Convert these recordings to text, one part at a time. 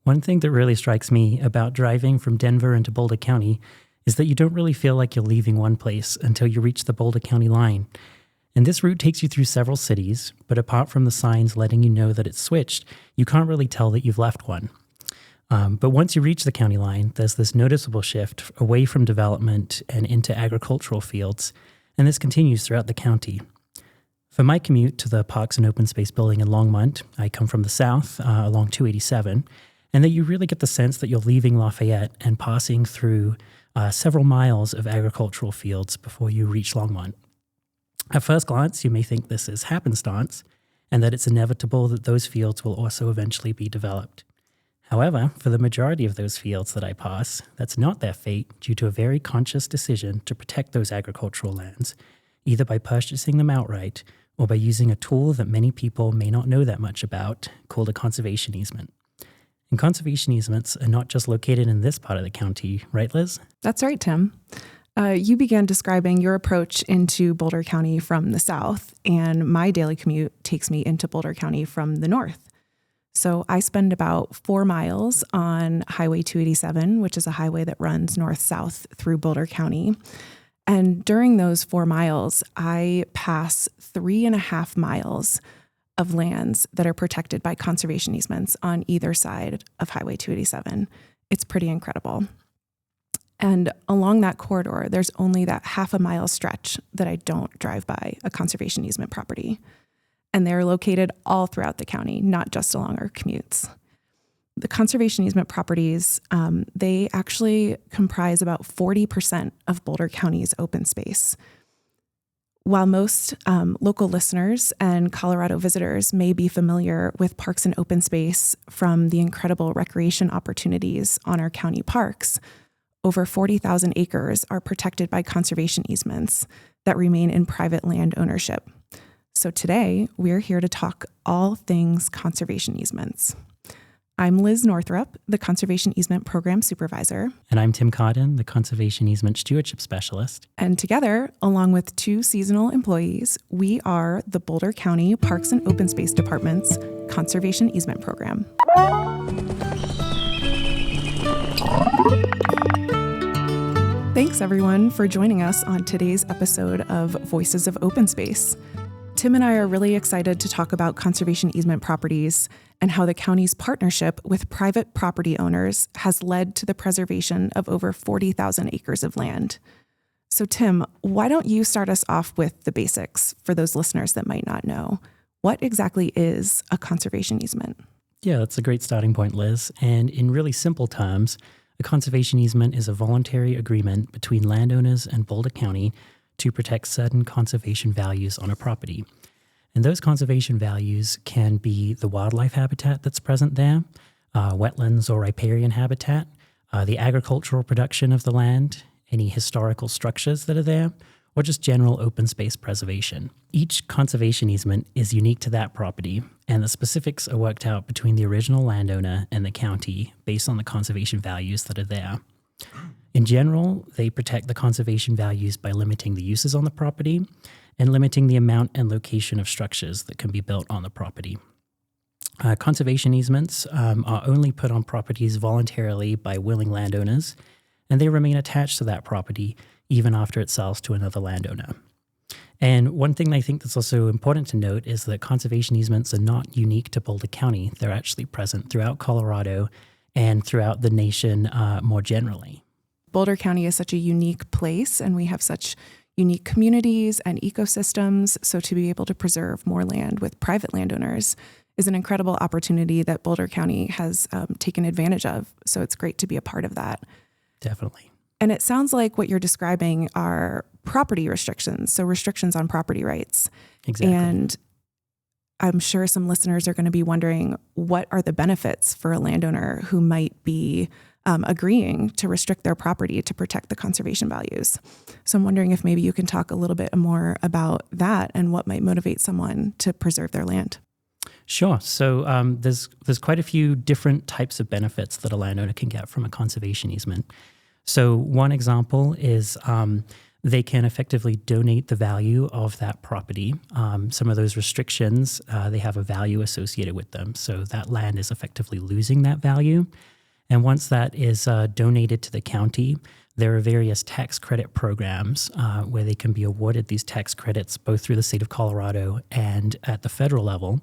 One thing that really strikes me about driving from Denver into Boulder County is that you don't really feel like you're leaving one place until you reach the Boulder County line. And this route takes you through several cities, but apart from the signs letting you know that it's switched, you can't really tell that you've left one. But once you reach the county line, there's this noticeable shift away from development and into agricultural fields, and this continues throughout the county. For my commute to the Parks and Open Space building in Longmont, I come from the south along 287, and that you really get the sense that you're leaving Lafayette and passing through several miles of agricultural fields before you reach Longmont. At first glance, you may think this is happenstance and that it's inevitable that those fields will also eventually be developed. However, for the majority of those fields that I pass, that's not their fate due to a very conscious decision to protect those agricultural lands, either by purchasing them outright or by using a tool that many people may not know that much about, called a conservation easement. And conservation easements are not just located in this part of the county, right, Liz? That's right, Tim. You began describing your approach into Boulder County from the south, and my daily commute takes me into Boulder County from the north. So I spend about 4 miles on Highway 287, which is a highway that runs north-south through Boulder County. And during those 4 miles, I pass 3.5 miles of lands that are protected by conservation easements on either side of Highway 287. It's pretty incredible. And along that corridor, there's only that 1/2 mile stretch that I don't drive by a conservation easement property. And they're located all throughout the county, not just along our commutes. The conservation easement properties, they actually comprise about 40% of Boulder County's open space. While most local listeners and Colorado visitors may be familiar with parks and open space from the incredible recreation opportunities on our county parks, over 40,000 acres are protected by conservation easements that remain in private land ownership. So today, we're here to talk all things conservation easements. I'm Liz Northrup, the Conservation Easement Program Supervisor. And I'm Tim Carden, the Conservation Easement Stewardship Specialist. And together, along with 2 seasonal employees, we are the Boulder County Parks and Open Space Department's Conservation Easement Program. Thanks, everyone, for joining us on today's episode of Voices of Open Space. Tim and I are really excited to talk about conservation easement properties and how the county's partnership with private property owners has led to the preservation of over 40,000 acres of land. So, Tim, why don't you start us off with the basics for those listeners that might not know? What exactly is a conservation easement? Yeah, that's a great starting point, Liz. And in really simple terms, a conservation easement is a voluntary agreement between landowners and Boulder County to protect certain conservation values on a property. And those conservation values can be the wildlife habitat that's present there, wetlands or riparian habitat, the agricultural production of the land, any historical structures that are there, or just general open space preservation. Each conservation easement is unique to that property, and the specifics are worked out between the original landowner and the county based on the conservation values that are there. In general, they protect the conservation values by limiting the uses on the property and limiting the amount and location of structures that can be built on the property. Conservation easements are only put on properties voluntarily by willing landowners, and they remain attached to that property even after it sells to another landowner. And one thing I think that's also important to note is that conservation easements are not unique to Boulder County. They're actually present throughout Colorado and throughout the nation more generally. Boulder County is such a unique place, and we have such unique communities and ecosystems. So to be able to preserve more land with private landowners is an incredible opportunity that Boulder County has taken advantage of. So it's great to be a part of that. Definitely. And it sounds like what you're describing are property restrictions, so restrictions on property rights. Exactly. And I'm sure some listeners are going to be wondering, what are the benefits for a landowner who might be agreeing to restrict their property to protect the conservation values? So I'm wondering if maybe you can talk a little bit more about that and what might motivate someone to preserve their land. Sure. So there's quite a few different types of benefits that a landowner can get from a conservation easement. So one example is they can effectively donate the value of that property. Some of those restrictions, they have a value associated with them. So that land is effectively losing that value. And once that is donated to the county, there are various tax credit programs where they can be awarded these tax credits both through the state of Colorado and at the federal level.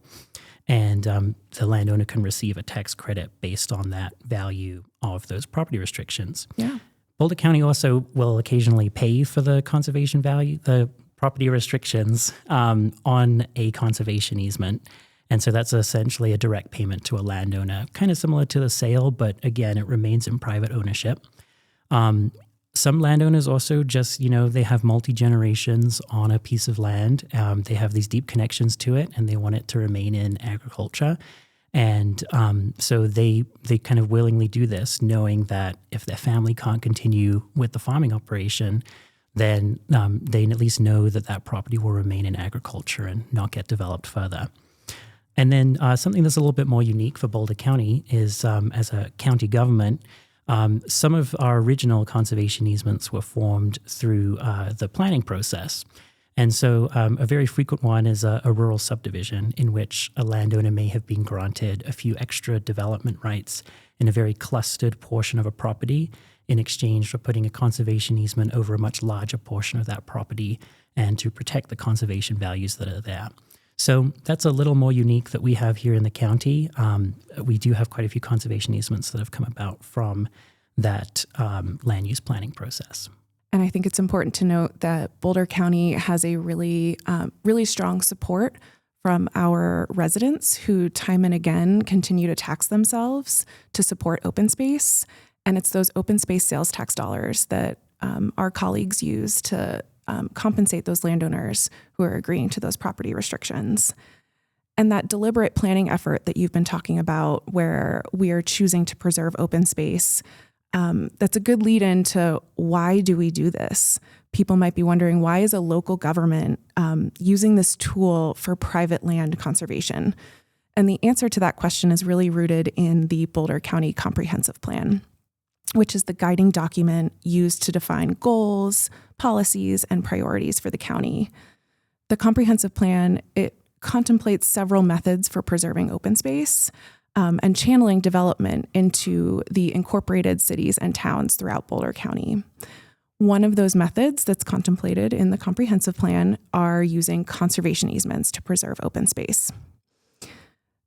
And the landowner can receive a tax credit based on that value of those property restrictions. Yeah. Boulder County also will occasionally pay for the conservation value, the property restrictions on a conservation easement. And so that's essentially a direct payment to a landowner, kind of similar to the sale, but again, it remains in private ownership. Some landowners also just, they have multi-generations on a piece of land. They have these deep connections to it and they want it to remain in agriculture. And so they kind of willingly do this, knowing that if their family can't continue with the farming operation, then they at least know that that property will remain in agriculture and not get developed further. And then something that's a little bit more unique for Boulder County is as a county government, some of our original conservation easements were formed through the planning process. And so a very frequent one is a rural subdivision in which a landowner may have been granted a few extra development rights in a very clustered portion of a property in exchange for putting a conservation easement over a much larger portion of that property and to protect the conservation values that are there. So that's a little more unique that we have here in the county. We do have quite a few conservation easements that have come about from that land use planning process. And I think it's important to note that Boulder County has a really strong support from our residents who time and again continue to tax themselves to support open space. And it's those open space sales tax dollars that our colleagues use to compensate those landowners who are agreeing to those property restrictions. And that deliberate planning effort that you've been talking about, where we are choosing to preserve open space, that's a good lead into why do we do this? People might be wondering, why is a local government using this tool for private land conservation? And the answer to that question is really rooted in the Boulder County Comprehensive Plan, which is the guiding document used to define goals, policies, and priorities for the county. The comprehensive plan, it contemplates several methods for preserving open space and channeling development into the incorporated cities and towns throughout Boulder County. One of those methods that's contemplated in the comprehensive plan are using conservation easements to preserve open space.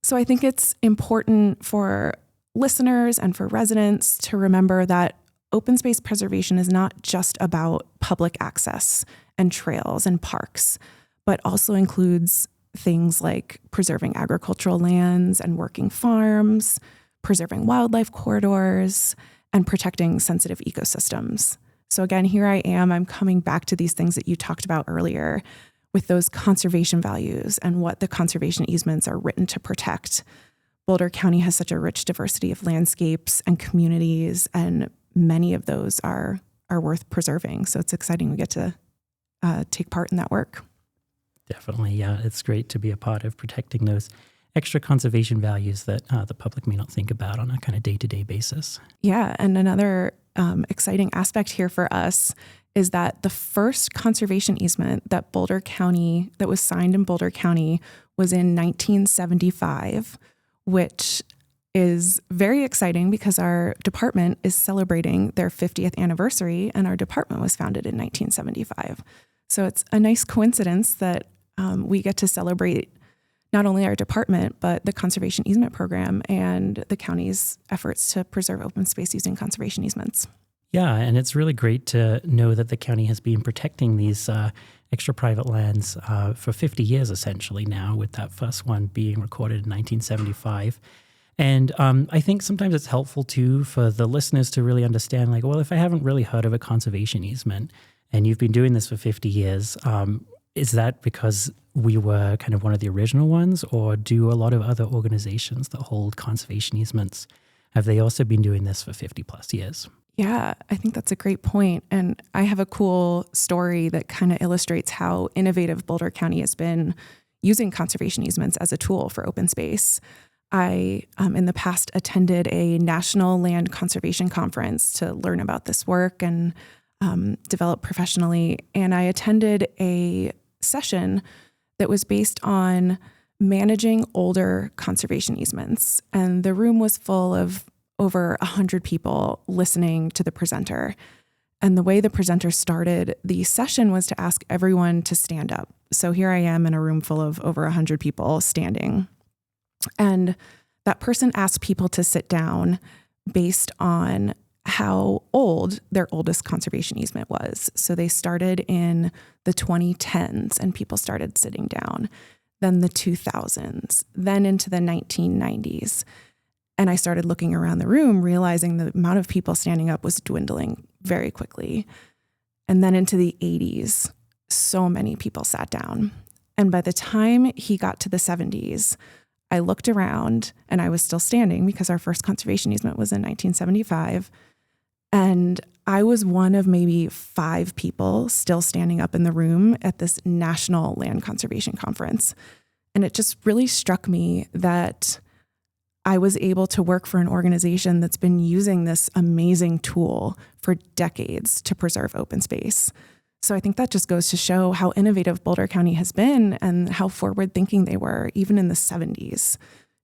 So I think it's important for listeners and for residents to remember that open space preservation is not just about public access and trails and parks, but also includes things like preserving agricultural lands and working farms, preserving wildlife corridors, and protecting sensitive ecosystems. So again, here I'm coming back to these things that you talked about earlier with those conservation values and what the conservation easements are written to protect. Boulder County has such a rich diversity of landscapes and communities, and many of those are worth preserving. So it's exciting we get to take part in that work. Definitely, yeah. It's great to be a part of protecting those extra conservation values that the public may not think about on a kind of day-to-day basis. Yeah, and another exciting aspect here for us is that the first conservation easement that was signed in Boulder County was in 1975, which is very exciting because our department is celebrating their 50th anniversary, and our department was founded in 1975. So it's a nice coincidence that we get to celebrate not only our department, but the Conservation Easement Program and the county's efforts to preserve open space using conservation easements. Yeah, and it's really great to know that the county has been protecting these extra private lands for 50 years essentially now, with that first one being recorded in 1975. And I think sometimes it's helpful too for the listeners to really understand, like, well, if I haven't really heard of a conservation easement and you've been doing this for 50 years, is that because we were kind of one of the original ones, or do a lot of other organizations that hold conservation easements, have they also been doing this for 50 plus years? Yeah, I think that's a great point. And I have a cool story that kind of illustrates how innovative Boulder County has been using conservation easements as a tool for open space. I, in the past, attended a national land conservation conference to learn about this work. And develop professionally. And I attended a session that was based on managing older conservation easements. And the room was full of over 100 people listening to the presenter. And the way the presenter started the session was to ask everyone to stand up. So here I am in a room full of over 100 people standing. And that person asked people to sit down based on how old their oldest conservation easement was. So they started in the 2010s and people started sitting down, then the 2000s, then into the 1990s. And I started looking around the room, realizing the amount of people standing up was dwindling very quickly. And then into the 80s, so many people sat down. And by the time he got to the 70s, I looked around and I was still standing because our first conservation easement was in 1975. And I was one of maybe 5 people still standing up in the room at this national land conservation conference. And it just really struck me that I was able to work for an organization that's been using this amazing tool for decades to preserve open space. So I think that just goes to show how innovative Boulder County has been and how forward-thinking they were, even in the 70s,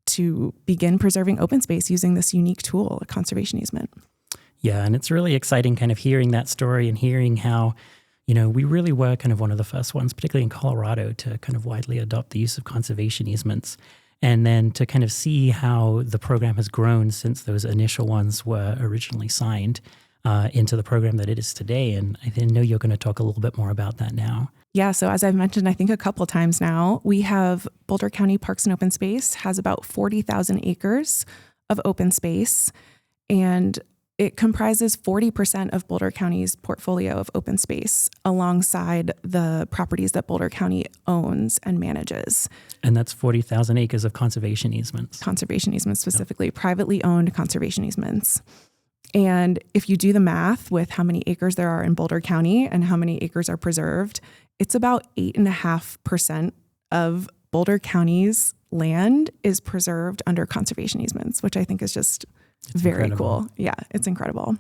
to begin preserving open space using this unique tool, a conservation easement. Yeah, and it's really exciting kind of hearing that story and hearing how, we really were kind of one of the first ones, particularly in Colorado, to kind of widely adopt the use of conservation easements. And then to kind of see how the program has grown since those initial ones were originally signed into the program that it is today. And I know you're going to talk a little bit more about that now. Yeah, so as I've mentioned, I think a couple of times now, we have Boulder County Parks and Open Space has about 40,000 acres of open space, and it comprises 40% of Boulder County's portfolio of open space alongside the properties that Boulder County owns and manages. And that's 40,000 acres of conservation easements. Conservation easements specifically, privately owned conservation easements. And if you do the math with how many acres there are in Boulder County and how many acres are preserved, it's about 8.5% of Boulder County's land is preserved under conservation easements, which I think is just very incredible. Cool. Yeah, it's incredible.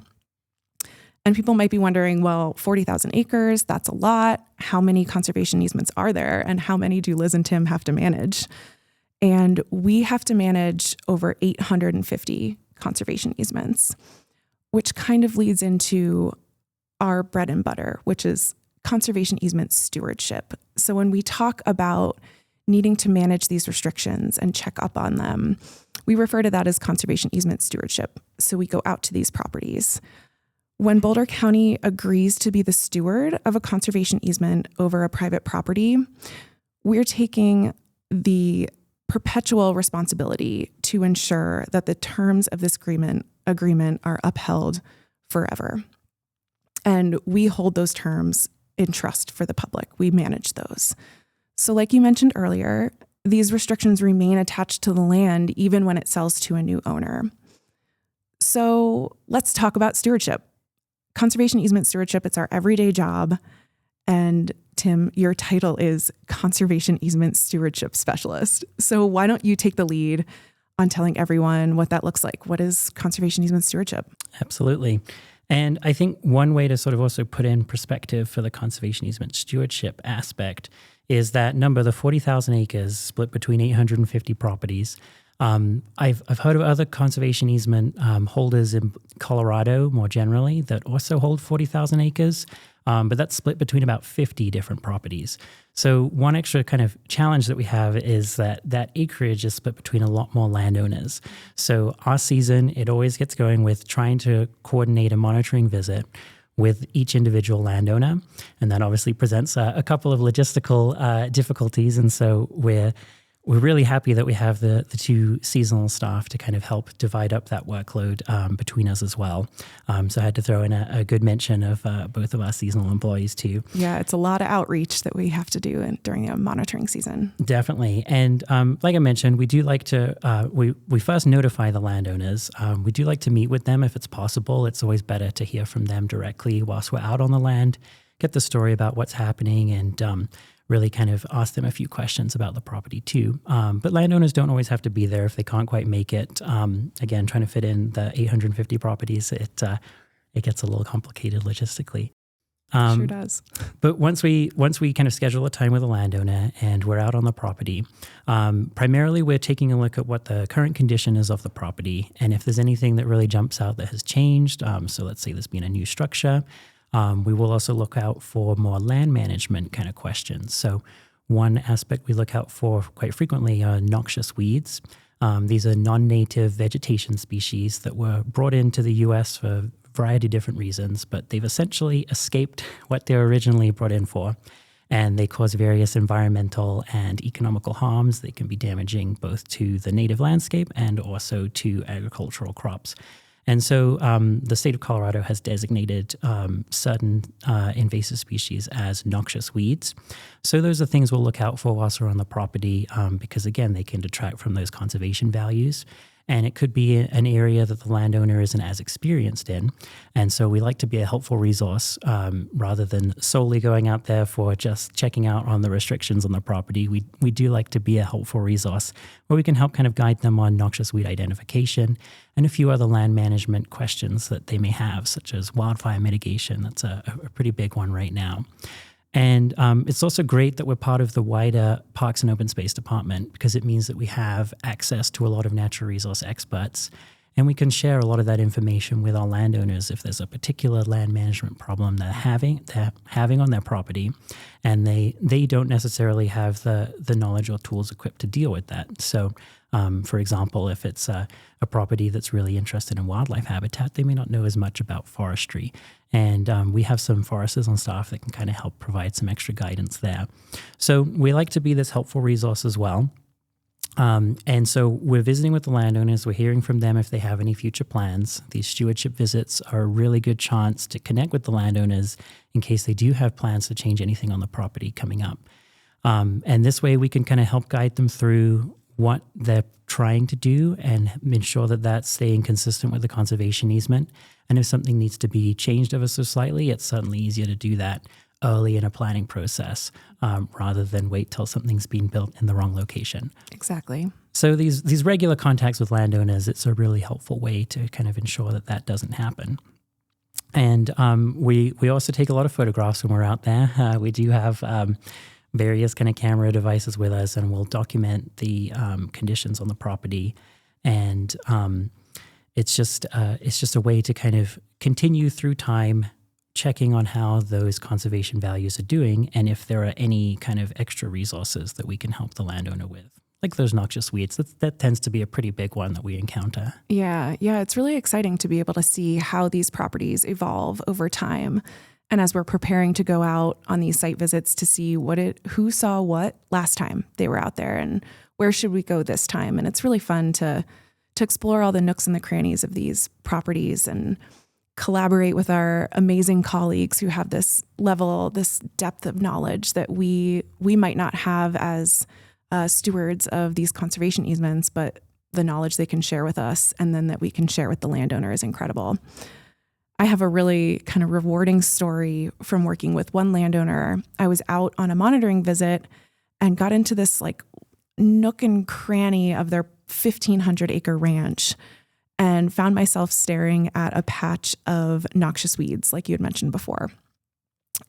And people might be wondering, well, 40,000 acres, that's a lot. How many conservation easements are there? And how many do Liz and Tim have to manage? And we have to manage over 850 conservation easements, which kind of leads into our bread and butter, which is conservation easement stewardship. So when we talk about needing to manage these restrictions and check up on them, we refer to that as conservation easement stewardship. So we go out to these properties. When Boulder County agrees to be the steward of a conservation easement over a private property, we're taking the perpetual responsibility to ensure that the terms of this agreement are upheld forever. And we hold those terms in trust for the public. We manage those. So like you mentioned earlier, these restrictions remain attached to the land even when it sells to a new owner. So let's talk about stewardship. Conservation easement stewardship, it's our everyday job. And Tim, your title is Conservation Easement Stewardship Specialist. So why don't you take the lead on telling everyone what that looks like? What is conservation easement stewardship? Absolutely. And I think one way to sort of also put in perspective for the conservation easement stewardship aspect is that number, the 40,000 acres split between 850 properties. I've heard of other conservation easement holders in Colorado more generally that also hold 40,000 acres, but that's split between about 50 different properties. So one extra kind of challenge that we have is that acreage is split between a lot more landowners. So our season, it always gets going with trying to coordinate a monitoring visit with each individual landowner. And that obviously presents a couple of logistical difficulties. And so we're really happy that we have the two seasonal staff to kind of help divide up that workload between us as well. So I had to throw in a good mention of both of our seasonal employees too. Yeah, it's a lot of outreach that we have to do during the monitoring season. Definitely. And like I mentioned, we do like to, we first notify the landowners. We do like to meet with them if it's possible. It's always better to hear from them directly whilst we're out on the land, get the story about what's happening, and really kind of ask them a few questions about the property too. But landowners don't always have to be there if they can't quite make it. Again, trying to fit in the 850 properties, it gets a little complicated logistically. Sure does. But once we kind of schedule a time with a landowner and we're out on the property, primarily we're taking a look at what the current condition is of the property, and if there's anything that really jumps out that has changed. So let's say there's been a new structure. We will also look out for more land management kind of questions. So one aspect we look out for quite frequently are noxious weeds. These are non-native vegetation species that were brought into the U.S. for a variety of different reasons, but they've essentially escaped what they were originally brought in for, and they cause various environmental and economical harms. They can be damaging both to the native landscape and also to agricultural crops. And so the state of Colorado has designated certain invasive species as noxious weeds. So those are things we'll look out for whilst we're on the property because, again, they can detract from those conservation values. And it could be an area that the landowner isn't as experienced in. And so we like to be a helpful resource rather than solely going out there for just checking out on the restrictions on the property. We do like to be a helpful resource where we can help kind of guide them on noxious weed identification and a few other land management questions that they may have, such as wildfire mitigation. That's a pretty big one right now. And it's also great that we're part of the wider Parks and Open Space Department because it means that we have access to a lot of natural resource experts, and we can share a lot of that information with our landowners if there's a particular land management problem they're having on their property, and they don't necessarily have the knowledge or tools equipped to deal with that. So, for example, if it's a property that's really interested in wildlife habitat, they may not know as much about forestry. And we have some foresters on staff that can kind of help provide some extra guidance there. So we like to be this helpful resource as well. And so we're visiting with the landowners. We're hearing from them if they have any future plans. These stewardship visits are a really good chance to connect with the landowners in case they do have plans to change anything on the property coming up. And this way we can kind of help guide them through what they're trying to do and ensure that that's staying consistent with the conservation easement. And if something needs to be changed ever so slightly, it's certainly easier to do that early in a planning process rather than wait till something's been built in the wrong location. Exactly. So these regular contacts with landowners, it's a really helpful way to kind of ensure that that doesn't happen. And we also take a lot of photographs when we're out there. We do have various kind of camera devices with us, and we'll document the conditions on the property. And it's just a way to kind of continue through time, checking on how those conservation values are doing, and if there are any kind of extra resources that we can help the landowner with, like those noxious weeds. That tends to be a pretty big one that we encounter. Yeah, it's really exciting to be able to see how these properties evolve over time. And as we're preparing to go out on these site visits to see who saw what last time they were out there and where should we go this time. And it's really fun to explore all the nooks and the crannies of these properties and collaborate with our amazing colleagues who have this depth of knowledge that we might not have as stewards of these conservation easements, but the knowledge they can share with us and then that we can share with the landowner is incredible. I have a really kind of rewarding story from working with one landowner. I was out on a monitoring visit and got into this like nook and cranny of their 1,500 acre ranch and found myself staring at a patch of noxious weeds, like you had mentioned before.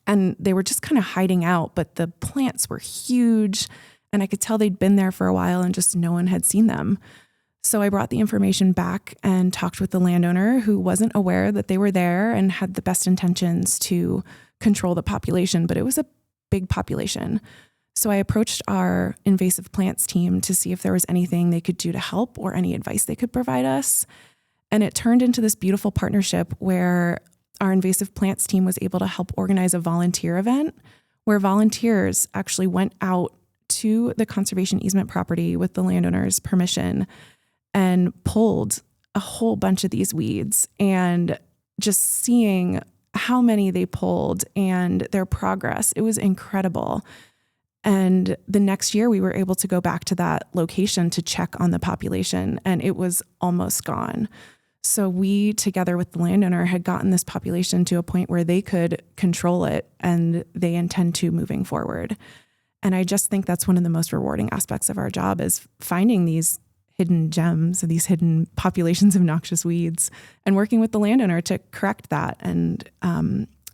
And they were just kind of hiding out, but the plants were huge and I could tell they'd been there for a while and just no one had seen them. So I brought the information back and talked with the landowner who wasn't aware that they were there and had the best intentions to control the population, but it was a big population. So I approached our invasive plants team to see if there was anything they could do to help or any advice they could provide us. And it turned into this beautiful partnership where our invasive plants team was able to help organize a volunteer event where volunteers actually went out to the conservation easement property with the landowner's permission and pulled a whole bunch of these weeds, and just seeing how many they pulled and their progress, it was incredible. And the next year we were able to go back to that location to check on the population and it was almost gone. So we, together with the landowner, had gotten this population to a point where they could control it and they intend to moving forward. And I just think that's one of the most rewarding aspects of our job is finding these hidden gems, these hidden populations of noxious weeds, and working with the landowner to correct that and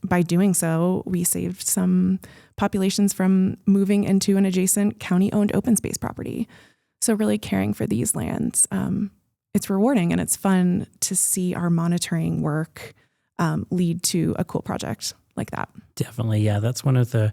by doing so, we saved some populations from moving into an adjacent county-owned open space property. So really caring for these lands, it's rewarding and it's fun to see our monitoring work lead to a cool project like that. Definitely, yeah. That's one of the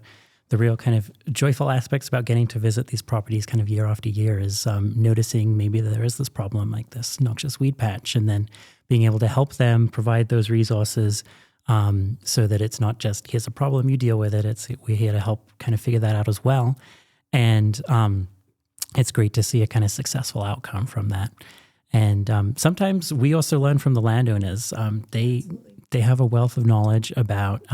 real kind of joyful aspects about getting to visit these properties kind of year after year is noticing maybe there is this problem like this noxious weed patch, and then being able to help them provide those resources so that it's not just, here's a problem, you deal with it. We're here to help kind of figure that out as well. And it's great to see a kind of successful outcome from that. And sometimes we also learn from the landowners. They have a wealth of knowledge about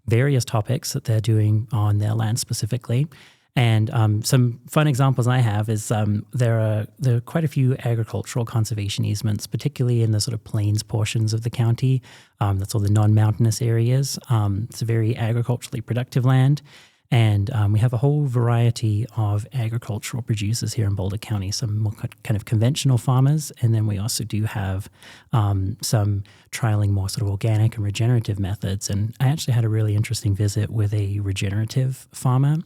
various topics that they're doing on their land specifically. And some fun examples I have is there are quite a few agricultural conservation easements, particularly in the sort of plains portions of the county. That's all the non-mountainous areas. It's a very agriculturally productive land. And we have a whole variety of agricultural producers here in Boulder County, some more kind of conventional farmers. And then we also do have some trialing more sort of organic and regenerative methods. And I actually had a really interesting visit with a regenerative farmer.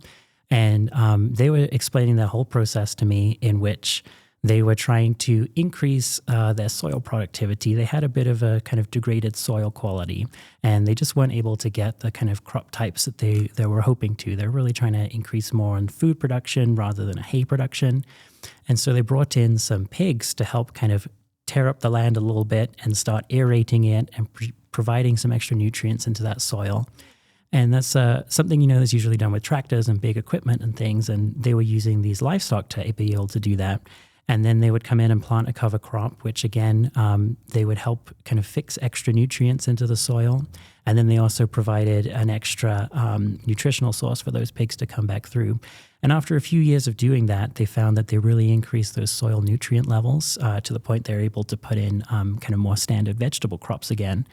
And they were explaining the whole process to me, in which they were trying to increase their soil productivity. They had a bit of a kind of degraded soil quality, and they just weren't able to get the kind of crop types that they were hoping to. They're really trying to increase more in food production rather than a hay production. And so they brought in some pigs to help kind of tear up the land a little bit and start aerating it and providing some extra nutrients into that soil. And that's something, that's usually done with tractors and big equipment and things. And they were using these livestock to be able to do that. And then they would come in and plant a cover crop, which again, they would help kind of fix extra nutrients into the soil. And then they also provided an extra nutritional source for those pigs to come back through. And after a few years of doing that, they found that they really increased those soil nutrient levels to the point they're able to put in kind of more standard vegetable crops again.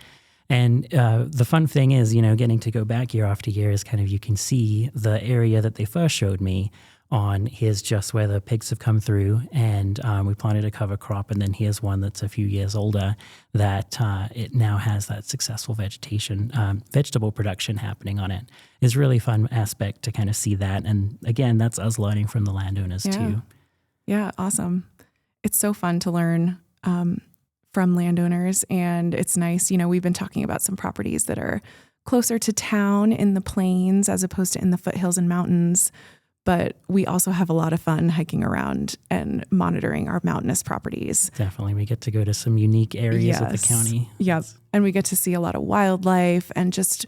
And the fun thing is, getting to go back year after year is kind of, you can see the area that they first showed me on, here's just where the pigs have come through, and we planted a cover crop, and then here's one that's a few years older that it now has that successful vegetable production happening on it. It's a really fun aspect to kind of see that. And again, that's us learning from the landowners too. Yeah, awesome. It's so fun to learn from landowners, and it's nice. We've been talking about some properties that are closer to town in the plains as opposed to in the foothills and mountains. But we also have a lot of fun hiking around and monitoring our mountainous properties. Definitely. We get to go to some unique areas of the county. Yep. And we get to see a lot of wildlife and just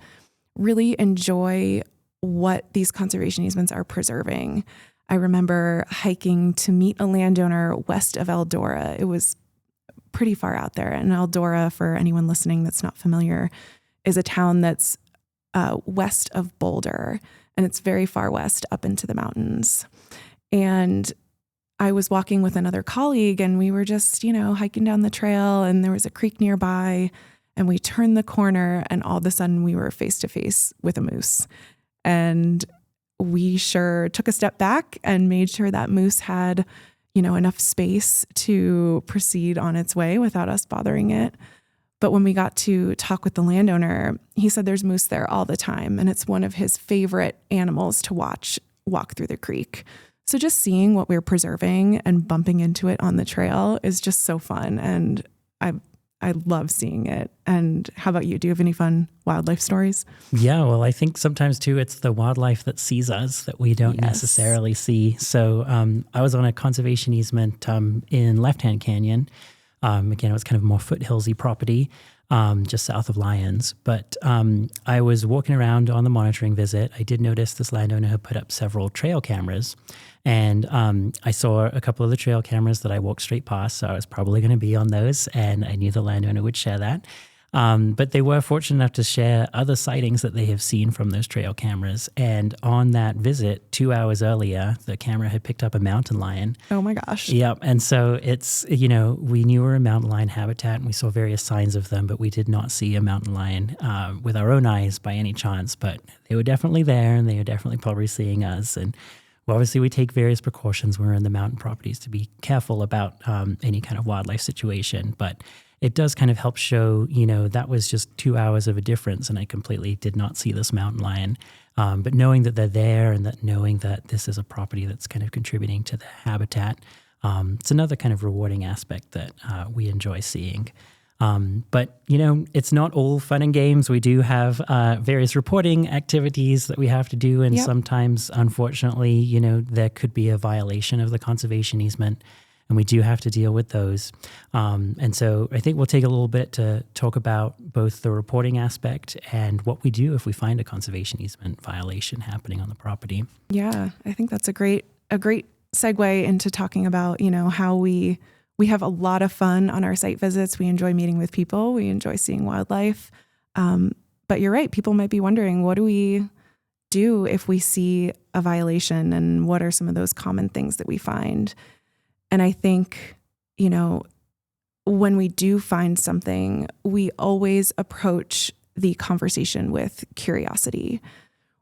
really enjoy what these conservation easements are preserving. I remember hiking to meet a landowner west of Eldora. It was pretty far out there. And Eldora, for anyone listening that's not familiar, is a town that's west of Boulder. And it's very far west up into the mountains. And I was walking with another colleague, and we were just, hiking down the trail, and there was a creek nearby, and we turned the corner, and all of a sudden we were face to face with a moose. And we sure took a step back and made sure that moose had, enough space to proceed on its way without us bothering it. But when we got to talk with the landowner, he said there's moose there all the time, and it's one of his favorite animals to walk through the creek. So just seeing what we're preserving and bumping into it on the trail is just so fun, and I love seeing it. And how about you? Do you have any fun wildlife stories? Yeah, well, I think sometimes too, it's the wildlife that sees us that we don't necessarily see. So I was on a conservation easement in Left Hand Canyon. Again, it was kind of more foothillsy property, just south of Lyons. But I was walking around on the monitoring visit. I did notice this landowner had put up several trail cameras. And I saw a couple of the trail cameras that I walked straight past, so I was probably going to be on those, and I knew the landowner would share that. But they were fortunate enough to share other sightings that they have seen from those trail cameras. And on that visit, 2 hours earlier, the camera had picked up a mountain lion. Oh my gosh. Yep. And so it's, we knew we were in mountain lion habitat, and we saw various signs of them, but we did not see a mountain lion with our own eyes by any chance. But they were definitely there, and they were definitely probably seeing us. And obviously, we take various precautions when we're in the mountain properties to be careful about any kind of wildlife situation. But it does kind of help show, that was just 2 hours of a difference and I completely did not see this mountain lion. But knowing that they're there and that knowing that this is a property that's kind of contributing to the habitat, it's another kind of rewarding aspect that we enjoy seeing. But, it's not all fun and games. We do have various reporting activities that we have to do. And sometimes, unfortunately, there could be a violation of the conservation easement. And we do have to deal with those. And so I think we'll take a little bit to talk about both the reporting aspect and what we do if we find a conservation easement violation happening on the property. Yeah, I think that's a great segue into talking about, how we have a lot of fun on our site visits. We enjoy meeting with people. We enjoy seeing wildlife. But you're right. People might be wondering, what do we do if we see a violation, and what are some of those common things that we find? And I think, when we do find something, we always approach the conversation with curiosity.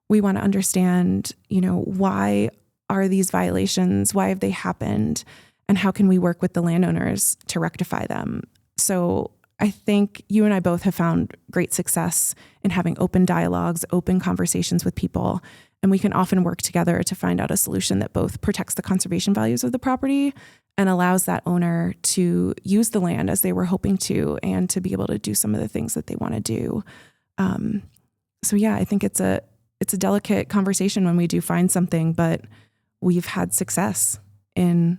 We want to understand, why are these violations? Why have they happened? And how can we work with the landowners to rectify them? So I think you and I both have found great success in having open dialogues, open conversations with people. And we can often work together to find out a solution that both protects the conservation values of the property and allows that owner to use the land as they were hoping to, and to be able to do some of the things that they want to do. So yeah, I think it's a delicate conversation when we do find something, but we've had success in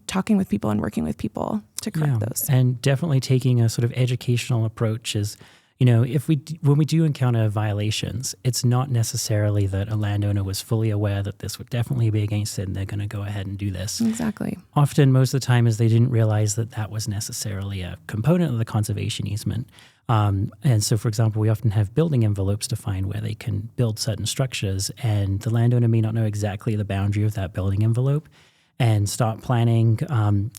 talking with people and working with people to correct those. And definitely taking a sort of educational approach is, when we do encounter violations, it's not necessarily that a landowner was fully aware that this would definitely be against it and they're going to go ahead and do this. Exactly. Often, most of the time, is they didn't realize that was necessarily a component of the conservation easement. And so, for example, we often have building envelopes defined where they can build certain structures, and the landowner may not know exactly the boundary of that building envelope and start planning,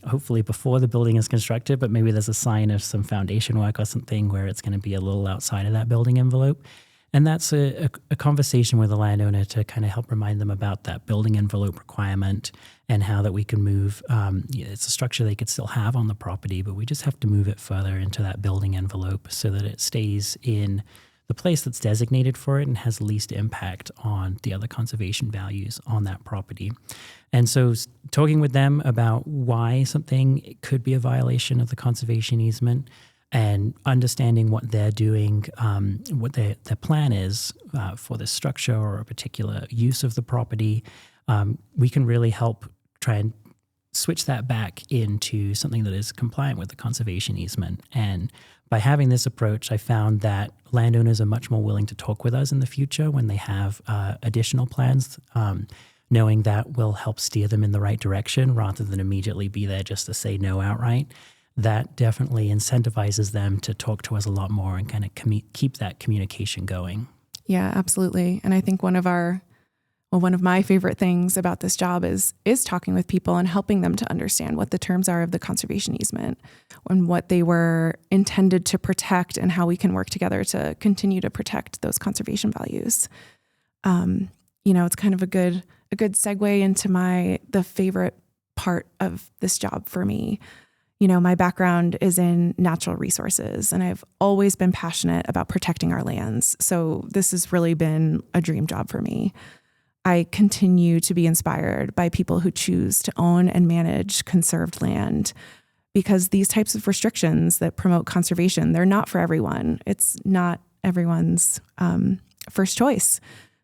hopefully before the building is constructed, but maybe there's a sign of some foundation work or something where it's going to be a little outside of that building envelope. And that's a conversation with the landowner to kind of help remind them about that building envelope requirement and how that we can move. It's a structure they could still have on the property, but we just have to move it further into that building envelope so that it stays in the place that's designated for it and has least impact on the other conservation values on that property. And so talking with them about why something could be a violation of the conservation easement and understanding what they're doing, what their plan is for this structure or a particular use of the property, we can really help try and switch that back into something that is compliant with the conservation easement. And by having this approach, I found that landowners are much more willing to talk with us in the future when they have additional plans, knowing that will help steer them in the right direction rather than immediately be there just to say no outright. That definitely incentivizes them to talk to us a lot more and kind of keep that communication going. Yeah, absolutely. And I think one of my favorite things about this job is talking with people and helping them to understand what the terms are of the conservation easement and what they were intended to protect and how we can work together to continue to protect those conservation values. It's kind of a good segue into the favorite part of this job for me. My background is in natural resources, and I've always been passionate about protecting our lands. So this has really been a dream job for me. I continue to be inspired by people who choose to own and manage conserved land, because these types of restrictions that promote conservation, they're not for everyone. It's not everyone's first choice.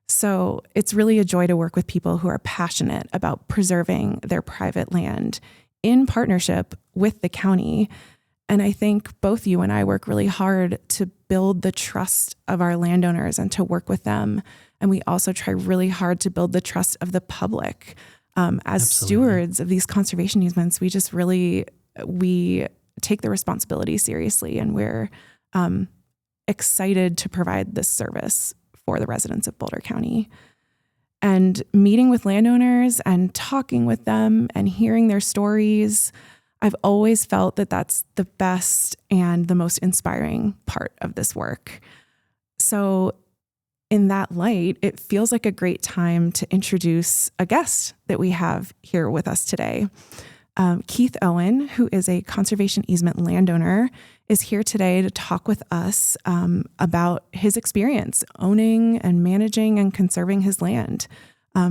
So it's really a joy to work with people who are passionate about preserving their private land in partnership with the county. And I think both you and I work really hard to build the trust of our landowners and to work with them. And we also try really hard to build the trust of the public. As Absolutely. Stewards of these conservation easements, we take the responsibility seriously, and we're excited to provide this service for the residents of Boulder County. And meeting with landowners and talking with them and hearing their stories, I've always felt that that's the best and the most inspiring part of this work. So in that light, it feels like a great time to introduce a guest that we have here with us today. Keith Owen, who is a conservation easement landowner, is here today to talk with us about his experience owning and managing and conserving his land.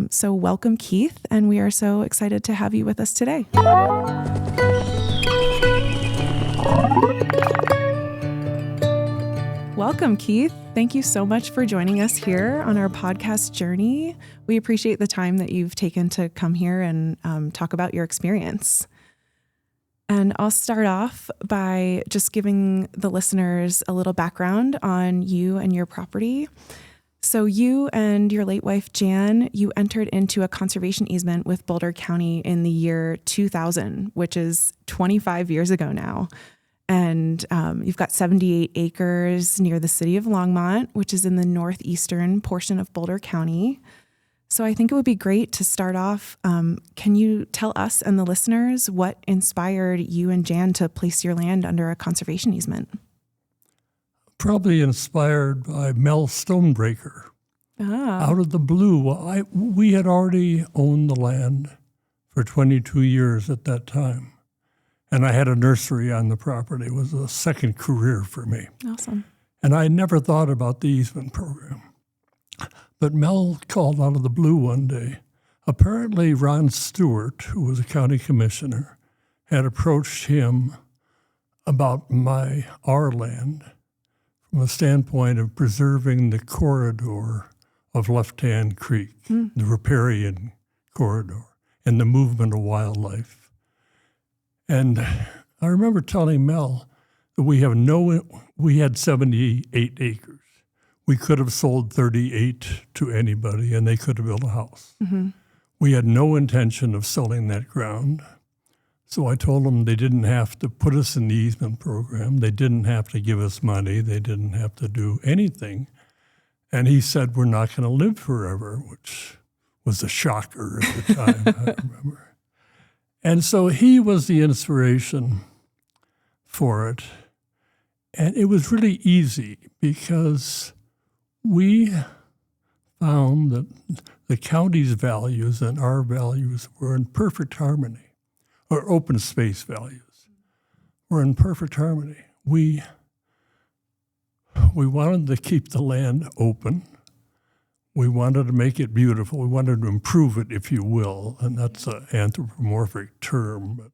So welcome, Keith, and we are so excited to have you with us today. Welcome, Keith. Thank you so much for joining us here on our podcast journey. We appreciate the time that you've taken to come here and talk about your experience. And I'll start off by just giving the listeners a little background on you and your property. So you and your late wife, Jan, you entered into a conservation easement with Boulder County in the year 2000, which is 25 years ago now. And you've got 78 acres near the city of Longmont, which is in the northeastern portion of Boulder County. So I think it would be great to start off. Can you tell us and the listeners what inspired you and Jan to place your land under a conservation easement? Probably inspired by Mel Stonebreaker. Out of the blue. We had already owned the land for 22 years at that time. And I had a nursery on the property. It was a second career for me. Awesome. And I never thought about the easement program. But Mel called out of the blue one day. Apparently Ron Steward, who was a county commissioner, had approached him about our land from a standpoint of preserving the corridor of Left-Hand Creek, the riparian corridor, and the movement of wildlife. And I remember telling Mel that we had 78 acres. We could have sold 38 to anybody, and they could have built a house. Mm-hmm. We had no intention of selling that ground. So I told them they didn't have to put us in the easement program. They didn't have to give us money. They didn't have to do anything. And he said, we're not going to live forever, which was a shocker at the time, I remember. And so he was the inspiration for it. And it was really easy because we found that the county's values and our values were in perfect harmony, or open space values were in perfect harmony. We wanted to keep the land open. We wanted to make it beautiful. We wanted to improve it, if you will, and that's an anthropomorphic term. But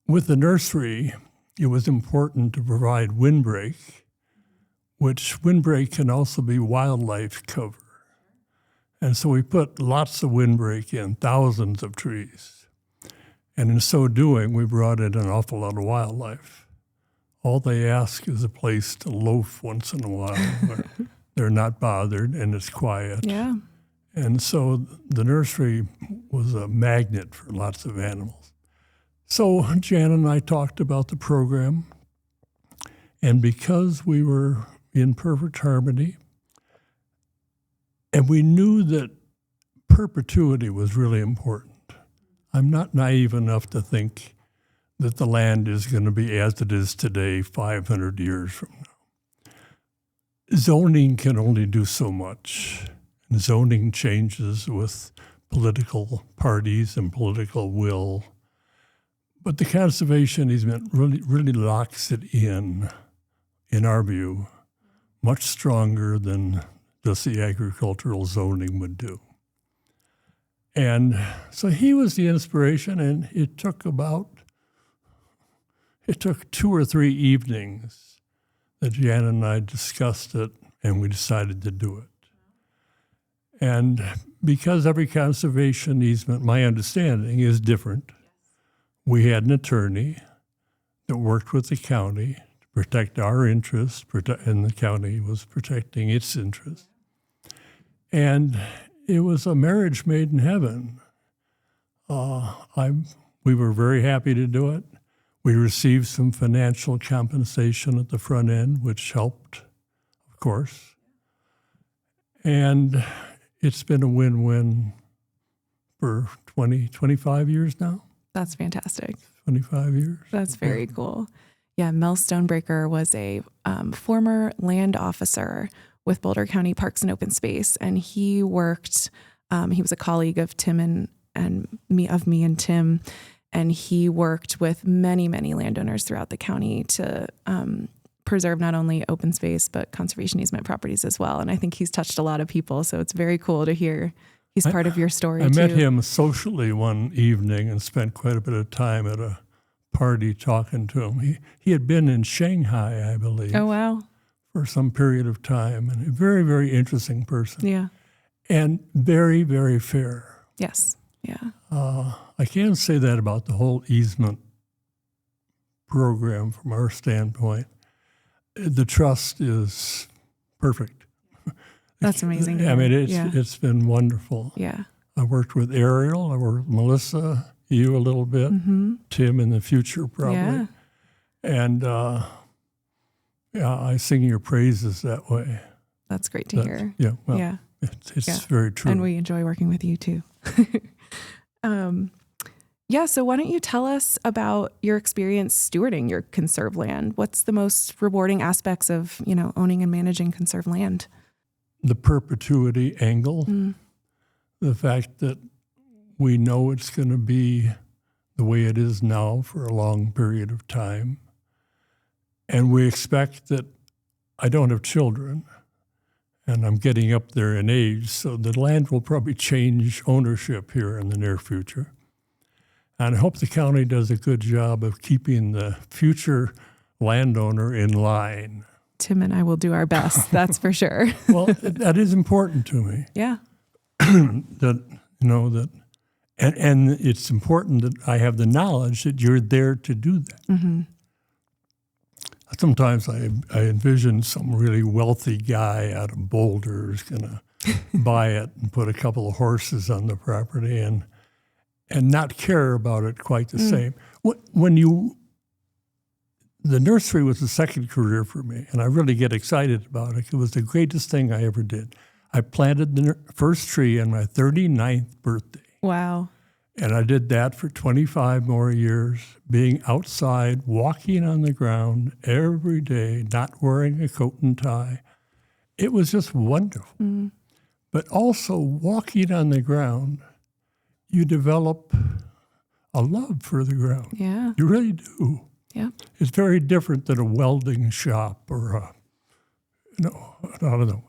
with the nursery, it was important to provide windbreak, which windbreak can also be wildlife cover. And so we put lots of windbreak in, thousands of trees. And in so doing, we brought in an awful lot of wildlife. All they ask is a place to loaf once in a while. Where they're not bothered, and it's quiet. Yeah. And so the nursery was a magnet for lots of animals. So Jan and I talked about the program, and because we were in perfect harmony, and we knew that perpetuity was really important. I'm not naive enough to think that the land is going to be as it is today 500 years from now. Zoning can only do so much. And zoning changes with political parties and political will. But the conservation easement really locks it in our view, much stronger than just the agricultural zoning would do. And so he was the inspiration, and it took 2 or 3 evenings that Jan and I discussed it, and we decided to do it. And because every conservation easement, my understanding, is different, we had an attorney that worked with the county to protect our interests, and the county was protecting its interests. And it was a marriage made in heaven. We were very happy to do it. We received some financial compensation at the front end, which helped, of course. And it's been a win-win for 25 years now. That's fantastic. 25 years. That's very cool. Yeah, Mel Stonebreaker was a former land officer with Boulder County Parks and Open Space, and he worked. He was a colleague of Tim and me and Tim, And he worked with many, many landowners throughout the county to preserve not only open space, but conservation easement properties as well. And I think he's touched a lot of people. So it's very cool to hear he's part of your story, I too. met him socially one evening and spent quite a bit of time at a party talking to him. He had been in Shanghai, I believe. Oh, wow. For some period of time. And a very, very interesting person. Yeah. And very, very fair. Yes. Yeah. I can't say that about the whole easement program from our standpoint. The trust is perfect. That's amazing. I mean, it's been wonderful. Yeah. I worked with Ariel. I worked with Melissa, you a little bit, Tim in the future probably. Yeah. And I sing your praises that way. That's great to hear. Yeah. Well, yeah. It's very true. And we enjoy working with you too. So why don't you tell us about your experience stewarding your conserved land? What's the most rewarding aspects of, owning and managing conserved land? The perpetuity angle, the fact that we know it's going to be the way it is now for a long period of time. And we expect that I don't have children, and I'm getting up there in age, so the land will probably change ownership here in the near future. And I hope the county does a good job of keeping the future landowner in line. Tim and I will do our best, that's for sure. Well, that is important to me. Yeah. And it's important that I have the knowledge that you're there to do that. Mm-hmm. Sometimes I envision some really wealthy guy out of Boulder who's going to buy it and put a couple of horses on the property and not care about it quite the same. The nursery was the second career for me, and I really get excited about it. It was the greatest thing I ever did. I planted the first tree on my 39th birthday. Wow. And I did that for 25 more years, being outside, walking on the ground every day, not wearing a coat and tie. It was just wonderful. Mm. But also walking on the ground, you develop a love for the ground. Yeah. You really do. Yeah. It's very different than a welding shop or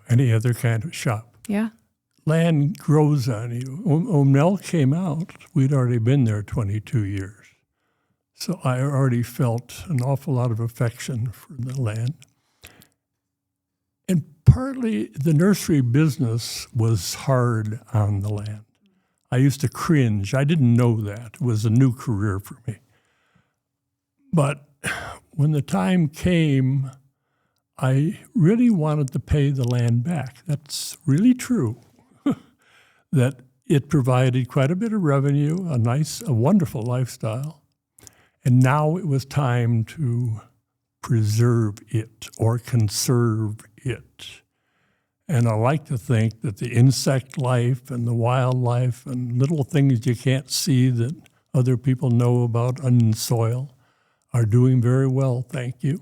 any other kind of shop. Yeah. Land grows on you. When Mel came out, we'd already been there 22 years. So I already felt an awful lot of affection for the land. And partly the nursery business was hard on the land. I used to cringe. I didn't know that. It was a new career for me. But when the time came, I really wanted to pay the land back. That's really true. That it provided quite a bit of revenue, a wonderful lifestyle. And now it was time to preserve it or conserve it. And I like to think that the insect life and the wildlife and little things you can't see that other people know about in soil are doing very well, thank you.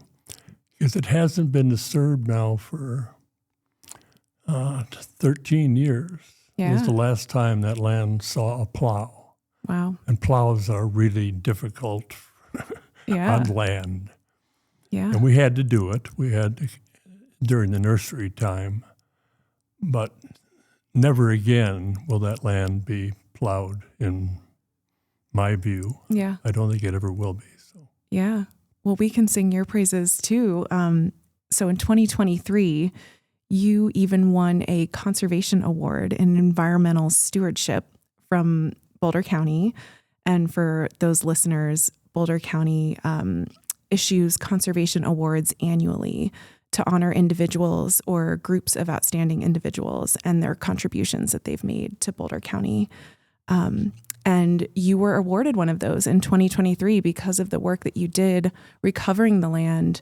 Because it hasn't been disturbed now for 13 years. Yeah. It was the last time that land saw a plow. Wow. And plows are really difficult on land. Yeah. And we had to do it. We had to, during the nursery time. But never again will that land be plowed, in my view. Yeah. I don't think it ever will be. So. Yeah. Well, we can sing your praises too. So in 2023, you even won a conservation award in environmental stewardship from Boulder County. And for those listeners, Boulder County issues conservation awards annually to honor individuals or groups of outstanding individuals and their contributions that they've made to Boulder County. And you were awarded one of those in 2023 because of the work that you did recovering the land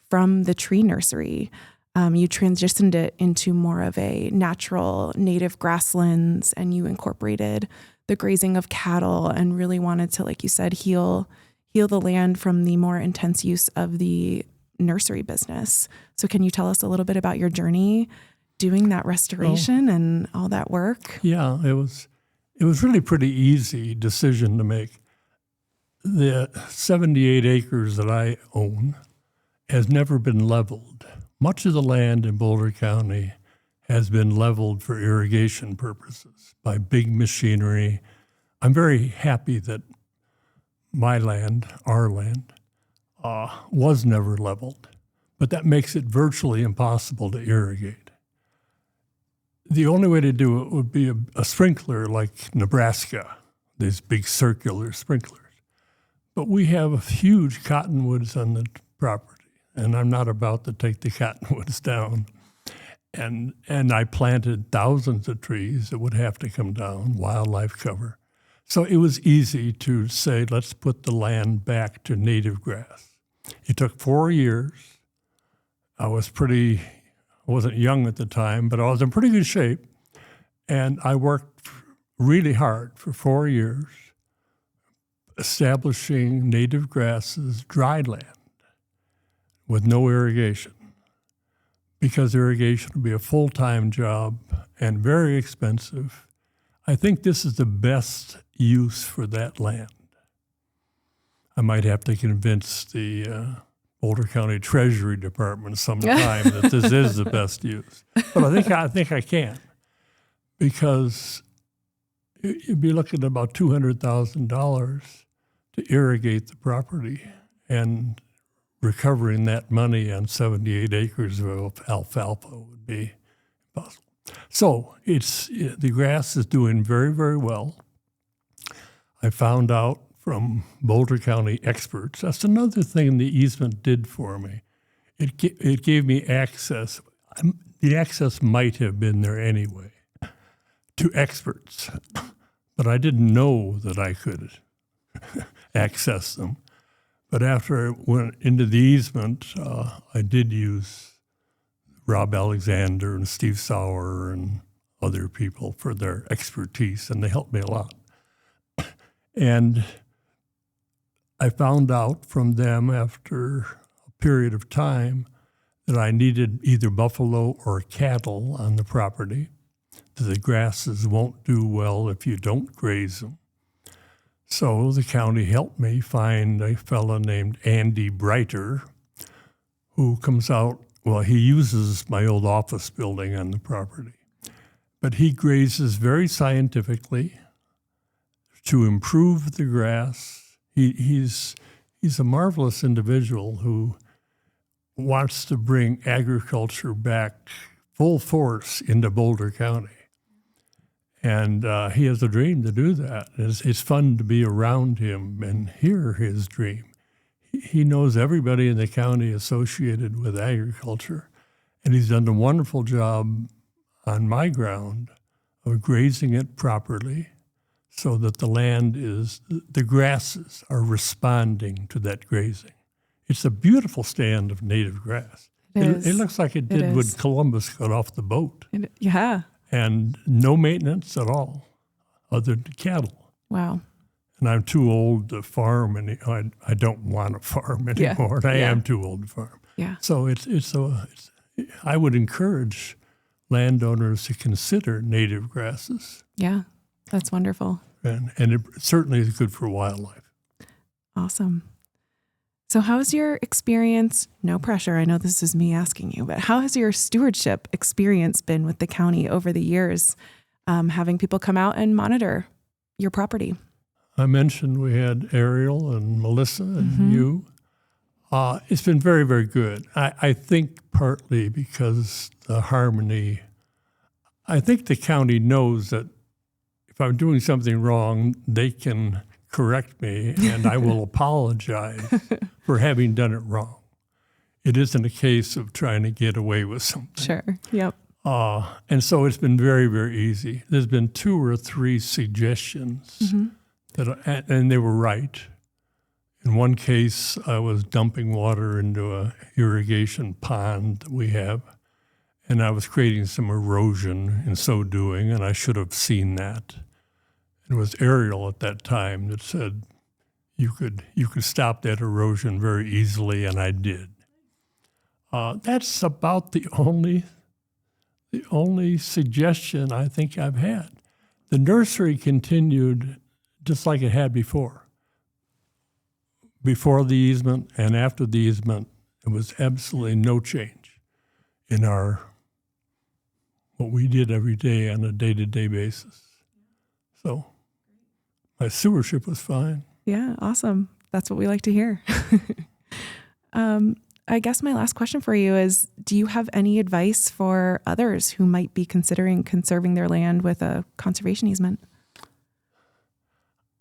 from the tree nursery. You transitioned it into more of a natural native grasslands, and you incorporated the grazing of cattle and really wanted to, like you said, heal the land from the more intense use of the nursery business. So can you tell us a little bit about your journey doing that restoration and all that work? Yeah, it was really pretty easy decision to make. the 78 acres that I own has never been leveled. Much of the land in Boulder County has been leveled for irrigation purposes by big machinery. I'm very happy that my land, our land, was never leveled, but that makes it virtually impossible to irrigate. The only way to do it would be a sprinkler like Nebraska, these big circular sprinklers. But we have huge cottonwoods on the property, and I'm not about to take the cottonwoods down. And I planted thousands of trees that would have to come down, wildlife cover. So it was easy to say, let's put the land back to native grass. It took 4 years. I wasn't young at the time, but I was in pretty good shape. And I worked really hard for 4 years, establishing native grasses, dry land, with no irrigation. Because irrigation would be a full-time job and very expensive. I think this is the best use for that land. I might have to convince the Boulder County Treasury Department sometime that this is the best use. But I think I can, because you'd be looking at about $200,000 to irrigate the property, and recovering that money on 78 acres of alfalfa would be impossible. So the grass is doing very, very well. I found out from Boulder County experts. That's another thing the easement did for me. It gave me access. The access might have been there anyway to experts, but I didn't know that I could access them. But after I went into the easement, I did use Rob Alexander and Steve Sauer and other people for their expertise, and they helped me a lot. And I found out from them after a period of time that I needed either buffalo or cattle on the property. The grasses won't do well if you don't graze them. So the county helped me find a fellow named Andy Brighter, who comes out, well, he uses my old office building on the property, but he grazes very scientifically to improve the grass. He's a marvelous individual who wants to bring agriculture back full force into Boulder County. And he has a dream to do that. It's fun to be around him and hear his dream. He knows everybody in the county associated with agriculture, and he's done a wonderful job on my ground of grazing it properly so that the grasses are responding to that grazing. It's a beautiful stand of native grass. It looks like it did when Columbus got off the boat. Yeah. And no maintenance at all, other than cattle. Wow. And I'm too old to farm, and I don't want to farm anymore. And I am too old to farm. Yeah. So I would encourage landowners to consider native grasses. Yeah, that's wonderful. And it certainly is good for wildlife. Awesome. So how's your experience, no pressure, I know this is me asking you, but how has your stewardship experience been with the county over the years, having people come out and monitor your property? I mentioned we had Ariel and Melissa and you. It's been very, very good. I think partly because the harmony, I think the county knows that if I'm doing something wrong, they can correct me, and I will apologize for having done it wrong. It isn't a case of trying to get away with something. Sure, yep. And so it's been very, very easy. There's been 2 or 3 suggestions, and they were right. In one case, I was dumping water into a irrigation pond that we have, and I was creating some erosion in so doing, and I should have seen that. It was Ariel at that time that said you could stop that erosion very easily, and I did. That's about the only suggestion I think I've had. The nursery continued just like it had before. before the easement and after the easement, there was absolutely no change in what we did every day on a day-to-day basis. So my stewardship was fine. Yeah, awesome. That's what we like to hear. I guess my last question for you is, do you have any advice for others who might be considering conserving their land with a conservation easement?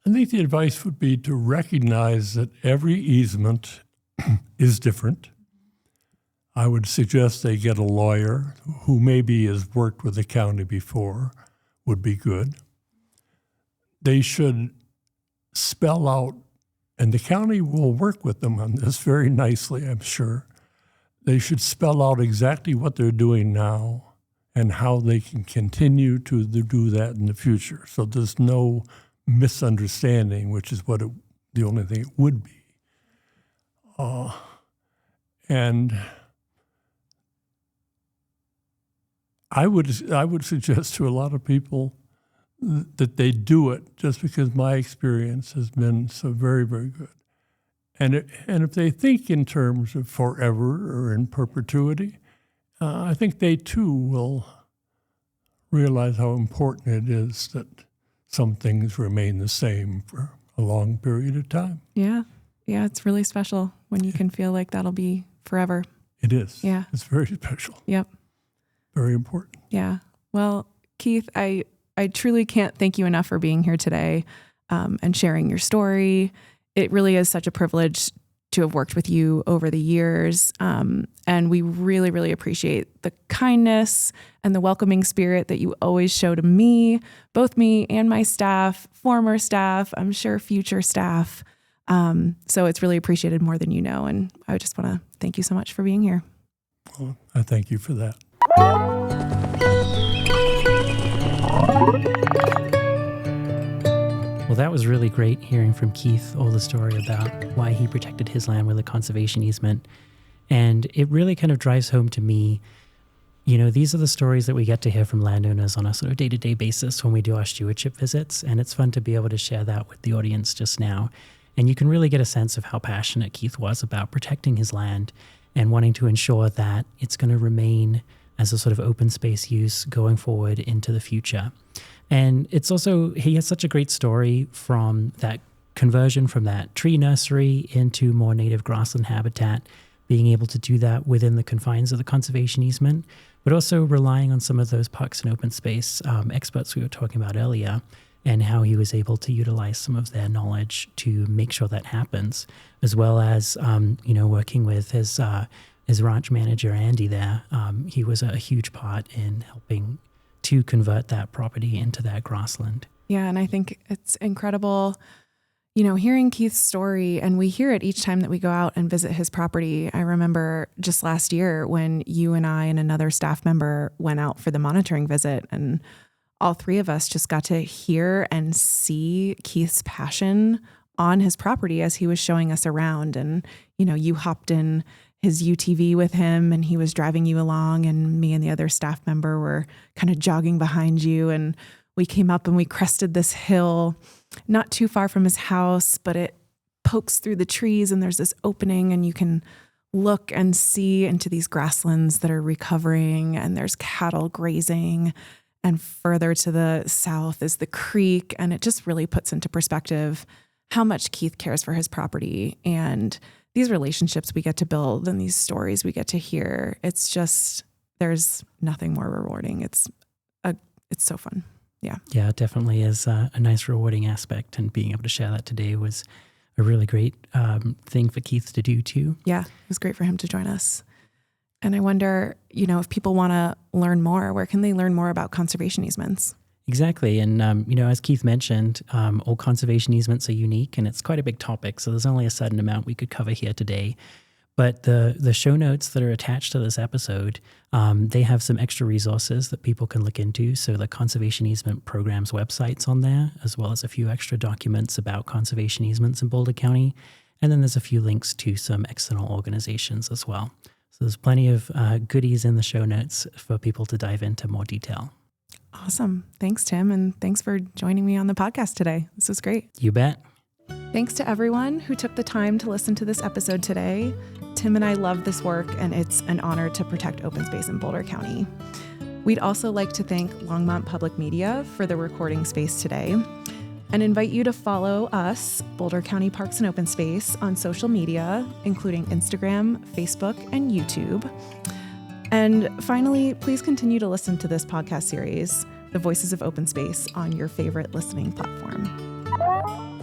I think the advice would be to recognize that every easement is different. I would suggest they get a lawyer who maybe has worked with the county before, would be good. They should spell out, and the county will work with them on this very nicely, I'm sure. They should spell out exactly what they're doing now and how they can continue to do that in the future. So there's no misunderstanding, which is the only thing it would be. And I would suggest to a lot of people that they do it, just because my experience has been so very, very good. And if they think in terms of forever or in perpetuity, I think they too will realize how important it is that some things remain the same for a long period of time. Yeah. Yeah, it's really special when you can feel like that'll be forever. It is. Yeah. It's very special. Yep. Very important. Yeah. Well, Keith, I truly can't thank you enough for being here today and sharing your story. It really is such a privilege to have worked with you over the years. And we really, really appreciate the kindness and the welcoming spirit that you always show to me, both me and my staff, former staff, I'm sure future staff. So it's really appreciated more than you know. And I just want to thank you so much for being here. Well, I thank you for that. Well, that was really great hearing from Keith all the story about why he protected his land with a conservation easement. And it really kind of drives home to me, these are the stories that we get to hear from landowners on a sort of day-to-day basis when we do our stewardship visits. And it's fun to be able to share that with the audience just now. And you can really get a sense of how passionate Keith was about protecting his land and wanting to ensure that it's going to remain as a sort of open space use going forward into the future. And it's also, he has such a great story from that conversion from that tree nursery into more native grassland habitat, being able to do that within the confines of the conservation easement, but also relying on some of those parks and open space experts we were talking about earlier, and how he was able to utilize some of their knowledge to make sure that happens, as well as, working with his ranch manager, Andy, there. He was a huge part in helping to convert that property into that grassland. Yeah, and I think it's incredible, hearing Keith's story, and we hear it each time that we go out and visit his property. I remember just last year when you and I and another staff member went out for the monitoring visit, and all three of us just got to hear and see Keith's passion on his property as he was showing us around. And, you hopped in his UTV with him and he was driving you along, and me and the other staff member were kind of jogging behind you. And we came up and we crested this hill not too far from his house, but it pokes through the trees and there's this opening and you can look and see into these grasslands that are recovering, and there's cattle grazing. And further to the south is the creek. And it just really puts into perspective how much Keith cares for his property and these relationships we get to build and these stories we get to hear. It's just, there's nothing more rewarding. It's so fun. Yeah. Yeah, it definitely is a nice rewarding aspect. And being able to share that today was a really great thing for Keith to do too. Yeah, it was great for him to join us. And I wonder, if people want to learn more, where can they learn more about conservation easements? Exactly. And, as Keith mentioned, all conservation easements are unique, and it's quite a big topic. So there's only a certain amount we could cover here today. But the show notes that are attached to this episode, they have some extra resources that people can look into. So the Conservation Easement Program's website's on there, as well as a few extra documents about conservation easements in Boulder County. And then there's a few links to some external organizations as well. So there's plenty of goodies in the show notes for people to dive into more detail. Awesome. Thanks, Tim. And thanks for joining me on the podcast today. This was great. You bet. Thanks to everyone who took the time to listen to this episode today. Tim and I love this work, and it's an honor to protect open space in Boulder County. We'd also like to thank Longmont Public Media for the recording space today, and invite you to follow us, Boulder County Parks and Open Space, on social media, including Instagram, Facebook, and YouTube. And finally, please continue to listen to this podcast series, The Voices of Open Space, on your favorite listening platform.